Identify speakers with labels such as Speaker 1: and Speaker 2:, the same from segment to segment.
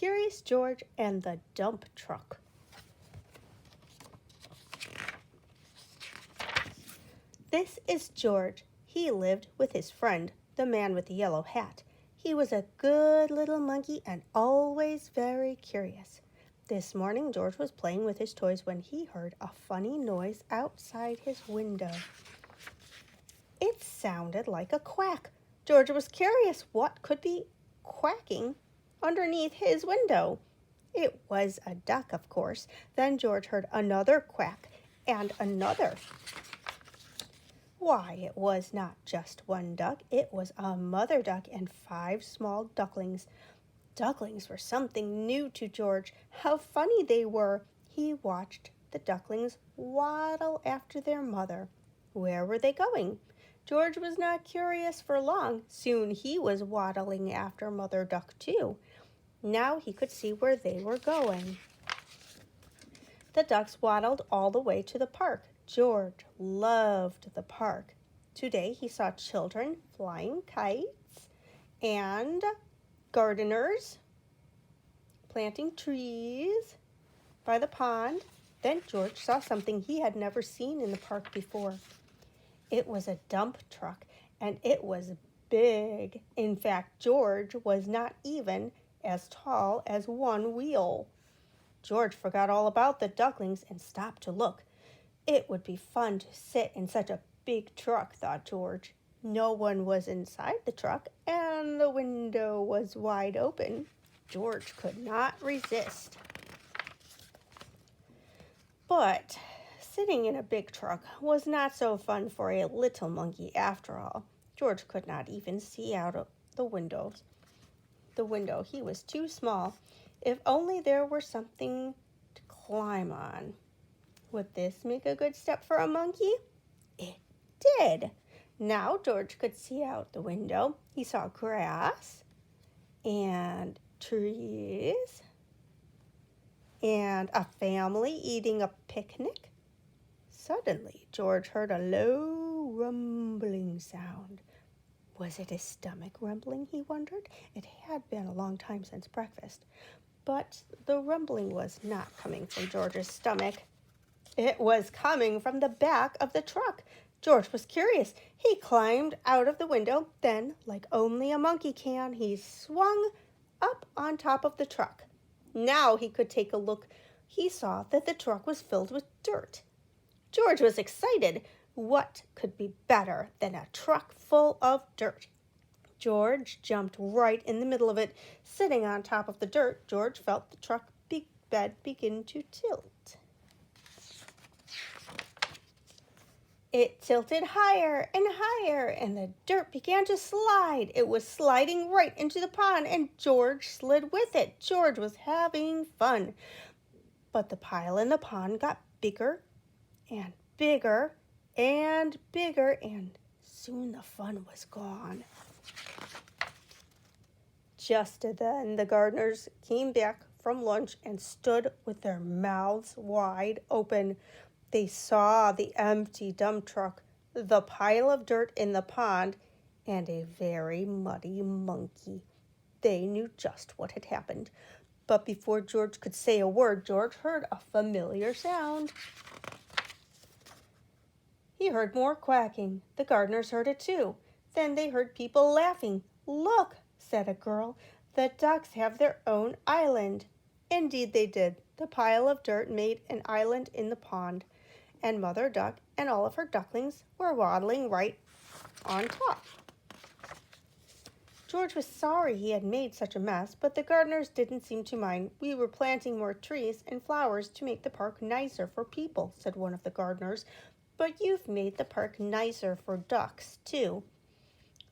Speaker 1: Curious George and the Dump Truck. This is George. He lived with his friend, the man with the yellow hat. He was a good little monkey and always very curious. This morning, George was playing with his toys when he heard a funny noise outside his window. It sounded like a quack. George was curious what could be quacking underneath his window. It was a duck, of course. Then George heard another quack and another. Why, it was not just one duck. It was a mother duck and 5 small ducklings. Ducklings were something new to George. How funny they were! He watched the ducklings waddle after their mother. Where were they going? George was not curious for long. Soon he was waddling after Mother Duck too. Now he could see where they were going. The ducks waddled all the way to the park. George loved the park. Today he saw children flying kites and gardeners planting trees by the pond. Then George saw something he had never seen in the park before. It was a dump truck, and it was big. In fact, George was not even as tall as one wheel. George forgot all about the ducklings and stopped to look. It would be fun to sit in such a big truck, thought George. No one was inside the truck, and the window was wide open. George could not resist. But sitting in a big truck was not so fun for a little monkey after all. George could not even see out of the window. He was too small. If only there were something to climb on. Would this make a good step for a monkey? It did. Now George could see out the window. He saw grass and trees and a family eating a picnic. Suddenly, George heard a low rumbling sound. Was it his stomach rumbling, he wondered? It had been a long time since breakfast. But the rumbling was not coming from George's stomach. It was coming from the back of the truck. George was curious. He climbed out of the window. Then, like only a monkey can, he swung up on top of the truck. Now he could take a look. He saw that the truck was filled with dirt. George was excited. What could be better than a truck full of dirt? George jumped right in the middle of it. Sitting on top of the dirt, George felt the truck bed begin to tilt. It tilted higher and higher, and the dirt began to slide. It was sliding right into the pond, and George slid with it. George was having fun. But the pile in the pond got bigger and bigger and bigger, and soon the fun was gone. Just then, the gardeners came back from lunch and stood with their mouths wide open. They saw the empty dump truck, the pile of dirt in the pond, and a very muddy monkey. They knew just what had happened. But before George could say a word, George heard a familiar sound. He heard more quacking. The gardeners heard it too. Then they heard people laughing. "Look," said a girl, "the ducks have their own island." Indeed they did. The pile of dirt made an island in the pond, and Mother Duck and all of her ducklings were waddling right on top. George was sorry he had made such a mess, but the gardeners didn't seem to mind. "We were planting more trees and flowers to make the park nicer for people," said one of the gardeners. "But you've made the park nicer for ducks, too."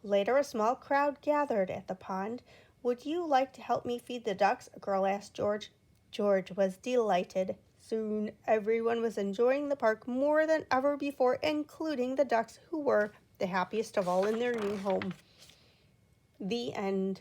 Speaker 1: Later, a small crowd gathered at the pond. "Would you like to help me feed the ducks?" a girl asked George. George was delighted. Soon, everyone was enjoying the park more than ever before, including the ducks, who were the happiest of all in their new home. The end.